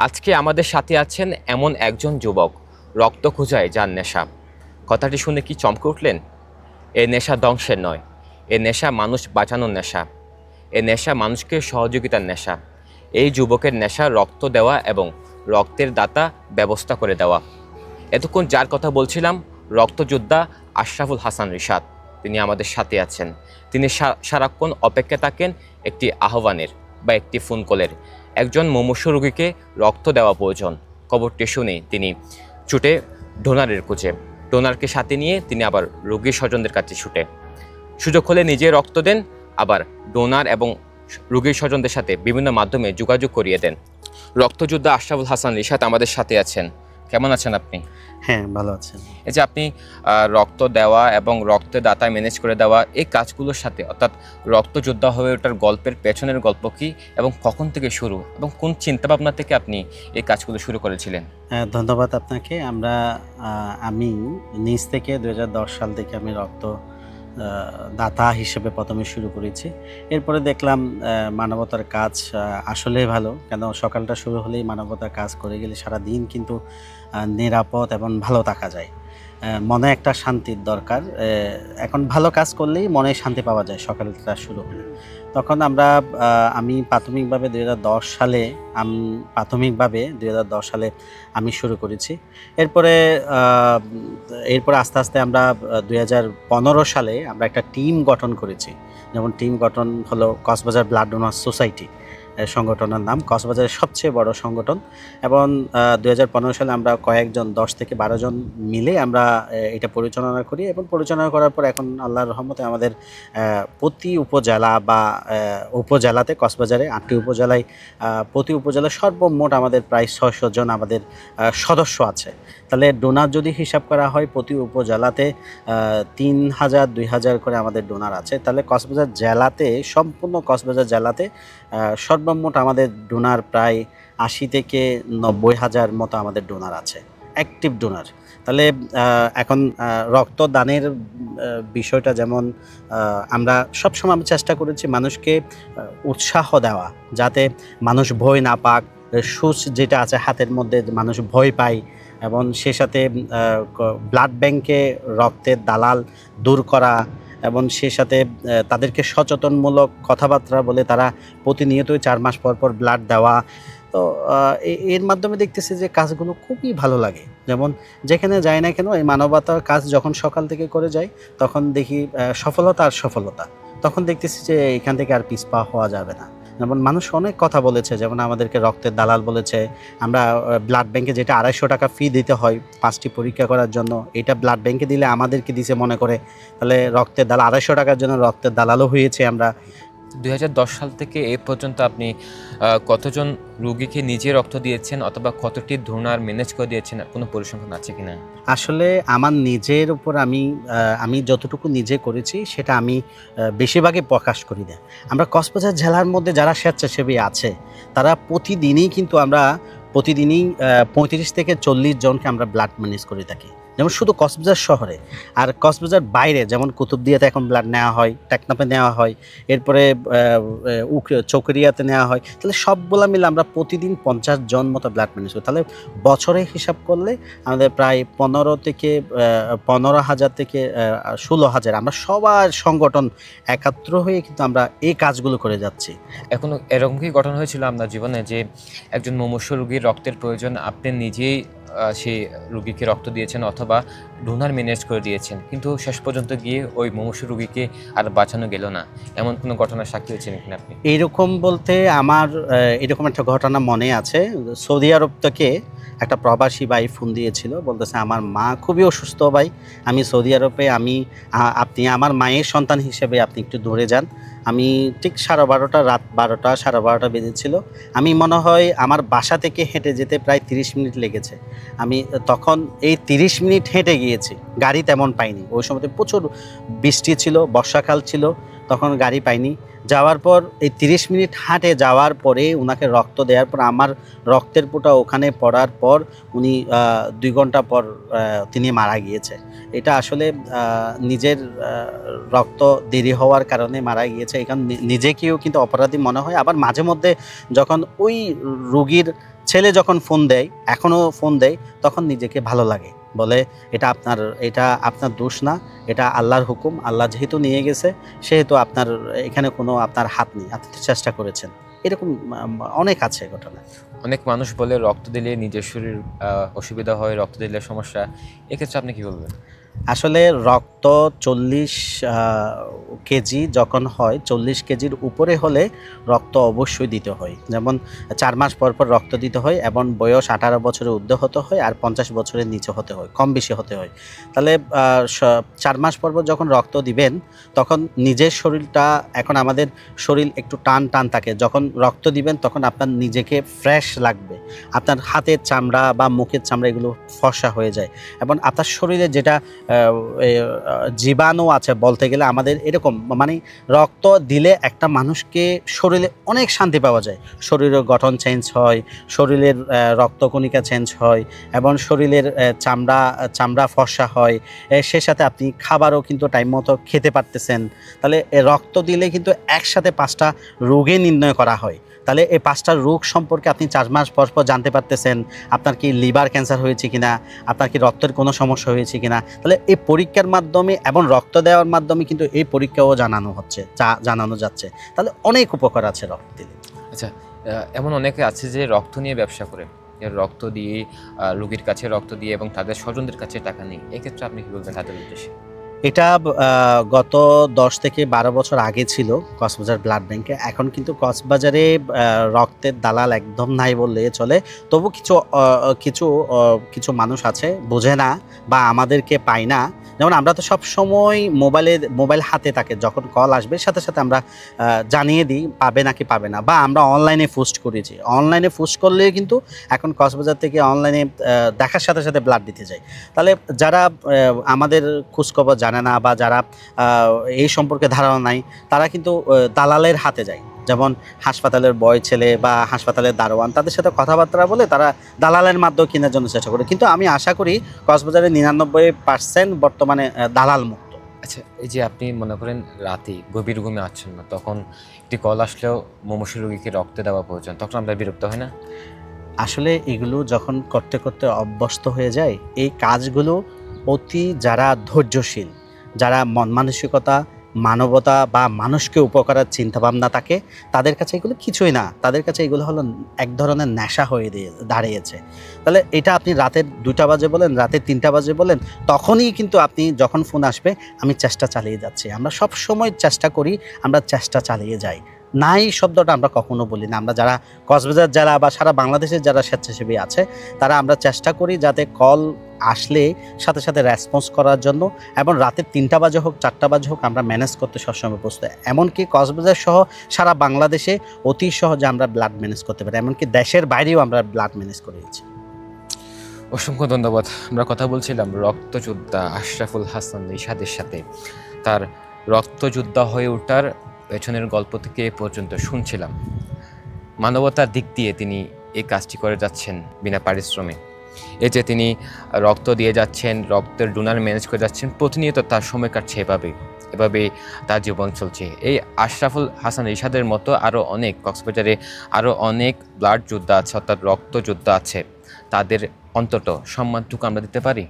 আজকে আমাদের সাথে আছেন এমন একজন যুবক, রক্ত খোঁজায় যার নেশা। কথাটি শুনে কি চমকে উঠলেন? এ নেশা ধ্বংসের নয়, এ নেশা মানুষ বাঁচানোর নেশা, এ নেশা মানুষকে সহযোগিতার নেশা। এই যুবকের নেশা রক্ত দেওয়া এবং রক্তের দাতা ব্যবস্থা করে দেওয়া। এতক্ষণ যার কথা বলছিলাম, রক্তযোদ্ধা আশরাফুল হাসান রিশাদ। তিনি আমাদের সাথে আছেন। তিনি সারাক্ষণ অপেক্ষা থাকেন একটি আহ্বানের বা একটি ফোন কলের। একজন মুমূর্ষু রোগীকে রক্ত দেওয়া প্রয়োজন। খবরটি শুনে তিনি ছুটে ডোনারের খোঁজে। ডোনারকে সাথে নিয়ে তিনি আবার রোগীর স্বজনদের কাছে ছুটে। সুযোগ হলে নিজে রক্ত দেন, আবার ডোনার এবং রোগীর স্বজনদের সাথে বিভিন্ন মাধ্যমে যোগাযোগ করিয়ে দেন। রক্তযোদ্ধা আশরাফুল হাসান রিশাদ আমাদের সাথে আছেন। কেমন আছেন আপনি? হ্যাঁ, ভালো আছেন। এই যে আপনি রক্ত দেওয়া এবং রক্তের দাতা ম্যানেজ করে দেওয়া এই কাজগুলোর সাথে, অর্থাৎ রক্তযোদ্ধা হয়ে ওঠার গল্পের পেছনের গল্প কী এবং কখন থেকে শুরু এবং কোন চিন্তাভাবনা থেকে আপনি এই কাজগুলো শুরু করেছিলেন? ধন্যবাদ আপনাকে। আমি নিজ থেকে 2010 সাল থেকে আমি রক্ত দাতা হিসেবে প্রথমে শুরু করেছি। এরপরে দেখলাম মানবতার কাজ আসলেই ভালো। কেন সকালটা শুরু হলেই মানবতার কাজ করে গেলে সারাদিন কিন্তু নিরাপদ এবং ভালো থাকা যায়। মনে একটা শান্তির দরকার। এখন ভালো কাজ করলেই মনে শান্তি পাওয়া যায় সকালটা শুরু হলে। তখন আমি প্রাথমিকভাবে 2010 সালে আমি শুরু করেছি। এরপরে আস্তে আস্তে আমরা 2015 সালে আমরা একটা টিম গঠন করেছি। যেমন টিম গঠন হলো কক্সবাজার ব্লাড ডোনার সোসাইটি সংগঠনের নাম, কক্সবাজারের সবচেয়ে বড় সংগঠন। এবং 2015 সালে আমরা কয়েকজন 10 থেকে 12 জন মিলে আমরা এটা পরিচালনা করি। এবং পরিচালনা করার পর এখন আল্লাহর রহমতে আমাদের প্রতি উপজেলা বা উপজেলাতে, কক্সবাজারে 8টি উপজেলায়, প্রতি উপজেলায় সর্বমোট আমাদের প্রায় 600 জন আমাদের সদস্য আছে। তাহলে ডোনার যদি হিসাব করা হয়, প্রতি উপজেলাতে 3000 2000 করে আমাদের ডোনার আছে। তাহলে কক্সবাজার জেলাতে, সম্পূর্ণ কক্সবাজার জেলাতে সর্বমোট আমাদের ডোনার প্রায় 80 থেকে 90 হাজার মতো আমাদের ডোনার আছে, অ্যাক্টিভ ডোনার। তাহলে এখন রক্তদানের বিষয়টা যেমন আমরা সবসময় চেষ্টা করেছি মানুষকে উৎসাহ দেওয়া, যাতে মানুষ ভয় না পাক। সুচ যেটা আছে হাতের মধ্যে, মানুষ ভয় পায়। এবং সে সাথে ব্লাড ব্যাংকে রক্তের দালাল দূর করা, এবং সে সাথে তাদেরকে সচেতনমূলক কথাবার্তা বলে তারা প্রতিনিয়তই 4 মাস পর পর ব্লাড দেওয়া। তো এর মাধ্যমে দেখতেছি যে কাজগুলো খুবই ভালো লাগে। যেমন যেখানে যায় না কেন, এই মানবতার কাজ যখন সকাল থেকে করে যাই, তখন দেখি সফলতা আর সফলতা। তখন দেখতেছি যে এখান থেকে আর পিছপা হওয়া যাবে না। যেমন মানুষ অনেক কথা বলেছে, যেমন আমাদেরকে রক্তের দালাল বলেছে। আমরা ব্লাড ব্যাংকে যেটা 250 টাকা ফি দিতে হয় 5টি পরীক্ষা করার জন্য, এটা ব্লাড ব্যাংকে দিলে আমাদেরকে দিছে মনে করে। তাহলে রক্তের দালাল 250 টাকার জন্য রক্তের দালালও হয়েছে আমরা। 2010 সাল থেকে এ পর্যন্ত আপনি কতজন রোগীকে নিজে রক্ত দিয়েছেন অথবা কতটি ডোনার ম্যানেজ করে দিয়েছেন, কোনো পরিসংখ্যান আছে কিনা? আসলে আমার নিজের উপর আমি যতটুকু নিজে করেছি সেটা আমি বেশিরভাগই প্রকাশ করি না। আমরা কক্সবাজার জেলার মধ্যে যারা স্বেচ্ছাসেবী আছে, তারা প্রতিদিনই 35 থেকে 40 জনকে আমরা ব্লাড ম্যানেজ করে থাকি। যেমন শুধু কক্সবাজার শহরে, আর কক্সবাজার বাইরে যেমন কুতুবদিয়াতে এখন ব্লাড নেওয়া হয়, টেকনাফে নেওয়া হয়, এরপরে চকরিয়াতে নেওয়া হয়। তাহলে সবগুলা মিলে আমরা প্রতিদিন 50 জন মতো ব্লাড ম্যানেজ করি। তাহলে বছরে হিসাব করলে আমাদের প্রায় 15,000 থেকে 16,000 আমরা সবার সংগঠন একাত্র হয়ে কিন্তু আমরা এই কাজগুলো করে যাচ্ছি। এখনো এরকম কি ঘটনা হয়েছিল আপনার জীবনে যে একজন মুমূর্ষু রোগীর রক্তের প্রয়োজন, আপনি নিজেই সেই রোগীকে রক্ত দিয়েছেন অথবা ডোনার ম্যানেজ করে দিয়েছেন, কিন্তু শেষ পর্যন্ত গিয়ে ওই মুমূর্ষু রোগীকে আর বাঁচানো গেল না, এমন কোনো ঘটনার সাক্ষী হয়েছেন কিনা আপনি? এইরকম বলতে আমার এরকম একটা ঘটনা মনে আছে। সৌদি আরব থেকে একটা প্রবাসী ভাই ফোন দিয়েছিল, বলতেছে আমার মা খুবই অসুস্থ ভাই, আমি সৌদি আরবে, আপনি আমার মায়ের সন্তান হিসেবে আপনি একটু দৌড়ে যান। আমি ঠিক 12:30, রাত 12টা 12:30 বেজেছিল। আমি মনে হয় আমার বাসা থেকে হেঁটে যেতে প্রায় 30 মিনিট লেগেছে। আমি তখন এই 30 মিনিট হেঁটে গিয়েছি, গাড়ি তেমন পাইনি। ওই সময় প্রচুর বৃষ্টি ছিল, বর্ষাকাল ছিল, তখন গাড়ি পাইনি। যাওয়ার পর এই 30 মিনিট হাঁটে যাওয়ার পরে ওনাকে রক্ত দেওয়ার পর আমার রক্তের ফোঁটা ওখানে পড়ার পর উনি 2 ঘন্টা পর তিনি মারা গিয়েছে। এটা আসলে নিজের রক্ত দেরি হওয়ার কারণে মারা গিয়েছে। এখানে নিজেকেও কিন্তু অপরাধী মনে হয়। আবার মাঝে মধ্যে যখন ওই রোগীর ছেলে যখন ফোন দেয়, এখনও ফোন দেয়, তখন নিজেকে ভালো লাগে, বলে এটা আপনার দোষ না, এটা আল্লাহর হুকুম, আল্লাহ যেহেতু নিয়ে গেছে সেহেতু আপনার এখানে কোনো আপনার হাত নেই, আপনি তো চেষ্টা করেছেন। এরকম অনেক আছে ঘটনা। অনেক মানুষ বলে রক্ত দিলে নিজের শরীর অসুবিধা হয়, রক্ত দিলে সমস্যা, এক্ষেত্রে আপনি কি বলবেন? আসলে রক্ত 40 কেজি যখন হয়, 40 কেজির উপরে হলে রক্ত অবশ্যই দিতে হয়। যেমন 4 মাস পর পর রক্ত দিতে হয়, এবং বয়স 18 বছরের ঊর্ধ্বে হতে হয়, আর 50 বছরের নিচে হতে হয়, কম বেশি হতে হয়। তাহলে 4 মাস পর পর যখন রক্ত দিবেন, তখন নিজের শরীরটা, এখন আমাদের শরীর একটু টান টান থাকে, যখন রক্ত দিবেন তখন আপনার নিজেকে ফ্রেশ লাগবে, আপনার হাতের চামড়া বা মুখের চামড়া এগুলো ফর্সা হয়ে যায়, এবং আপনার শরীরে যেটা জীবাণু আছে বলতে গেলে আমাদের এরকম, মানে রক্ত দিলে একটা মানুষকে শরীরে অনেক শান্তি পাওয়া যায়, শরীরের গঠন চেঞ্জ হয়, শরীরের রক্তকণিকা চেঞ্জ হয়, এবং শরীরের চামড়া ফর্সা হয়, সে সাথে আপনি খাবারও কিন্তু টাইম মতো খেতে পারতেছেন। তাহলে রক্ত দিলে কিন্তু একসাথে 5টা রোগে নির্ণয় করা হয়। তাহলে এই 5টা রোগ সম্পর্কে আপনি 4 মাস পর পর জানতে পারতেছেন, আপনার কি লিভার ক্যান্সার হয়েছে কিনা, আপনার কি রক্তের কোনো সমস্যা হয়েছে কিনা। তাহলে এই পরীক্ষার মাধ্যমে এবং রক্ত দেওয়ার মাধ্যমে কিন্তু এই পরীক্ষাও জানানো যাচ্ছে। তাহলে অনেক উপকার আছে রক্ত দিলে। আচ্ছা, এমন অনেকে আছে যে রক্ত নিয়ে ব্যবসা করে, রক্ত দিয়ে রোগীর কাছে রক্ত দিয়ে এবং তাদের স্বজনদের কাছে টাকা নেই, এক্ষেত্রে আপনি কি বলবেন তাদের উদ্দেশ্যে? এটা গত 10 থেকে 12 বছর আগে ছিল কক্সবাজার ব্লাড ব্যাংকে। এখন কিন্তু কক্সবাজারে রক্তের দালাল একদম নাই বললে চলে। তবু কিছু মানুষ আছে, বোঝে না বা আমাদেরকে পায় না। যেমন আমরা তো সব সময় মোবাইল হাতে থাকে, যখন কল আসবে সাথে সাথে আমরা জানিয়ে দিই পাবে নাকি পাবে না, বা আমরা অনলাইনে পোস্ট করেছি। অনলাইনে পোস্ট করলে কিন্তু এখন কক্সবাজার থেকে অনলাইনে দেখার সাথে সাথে ব্লাড দিতে যায়। তাহলে যারা আমাদের খোঁজখবর জানে না বা যারা এই সম্পর্কে ধারণা নাই, তারা কিন্তু দালালের হাতে যায়। যেমন হাসপাতালের বয় ছেলে বা হাসপাতালের দারোয়ান, তাদের সাথে কথাবার্তা বলে তারা দালালের মাধ্যমে কেনার জন্য চেষ্টা করে। কিন্তু আমি আশা করি কক্সবাজারে 99% বর্তমানে দালাল মুক্ত। আচ্ছা, এই যে আপনি মনে করেন রাতে গভীর ঘুমে আছেন না, তখন একটি কল আসলেও মুমূর্ষু রোগীকে রক্ত দেওয়া প্রয়োজন, তখন আমরা বিরক্ত হয় না? আসলে এগুলো যখন করতে করতে অভ্যস্ত হয়ে যায়, এই কাজগুলো যারা ধৈর্যশীল, যারা মন মানসিকতা, মানবতা বা মানুষকে উপকারের চিন্তাভাবনা থাকে, তাদের কাছে এগুলো কিছুই না। তাদের কাছে এগুলো হলো এক ধরনের নেশা হয়ে দাঁড়িয়েছে। তাহলে এটা আপনি রাতের 2টা বাজে বলেন, রাতের 3টা বাজে বলেন, তখনই কিন্তু আপনি যখন ফোন আসবে, আমি চেষ্টা চালিয়ে যাচ্ছি। আমরা সব সময় চেষ্টা করি, আমরা চেষ্টা চালিয়ে যাই। নাই শব্দটা আমরা কখনো বলি না। আমরা যারা কক্সবাজার জেলা বা সারা বাংলাদেশের যারা স্বেচ্ছাসেবী আছে, তারা আমরা চেষ্টা করি যাতে কল আসলে সাথে সাথে রেসপন্স করার জন্য, এবং রাতের 3টা বাজে হোক 4টা বাজে হোক আমরা ম্যানেজ করতে সবসময় প্রস্তুত। এমনকি কক্সবাজার সহ সারা বাংলাদেশে অতি সহজে আমরা ব্লাড ম্যানেজ করতে পারি, এমনকি দেশের বাইরেও আমরা ব্লাড ম্যানেজ করেছি। অসংখ্য ধন্যবাদ। আমরা কথা বলছিলাম রক্তযোদ্ধা আশরাফুল হাসান নিশাদের সাথে। তার রক্তযোদ্ধা হয়ে ওঠার পেছনের গল্প থেকে এ পর্যন্ত শুনছিলাম। মানবতার দিক দিয়ে তিনি এই কাজটি করে যাচ্ছেন বিনা পারিশ্রমে। এই যে তিনি রক্ত দিয়ে যাচ্ছেন, রক্তের ডোনার ম্যানেজ করে যাচ্ছেন, প্রতিনিয়ত তার সময় কাটছে এভাবে তার জীবন চলছে। এই আশরাফুল হাসান রিশাদের মতো আরও অনেক কক্সবাজারে আরও অনেক ব্লাড যোদ্ধা আছে, অর্থাৎ রক্ত যোদ্ধা আছে। তাদের অন্তত সম্মানটুকু আমরা দিতে পারি।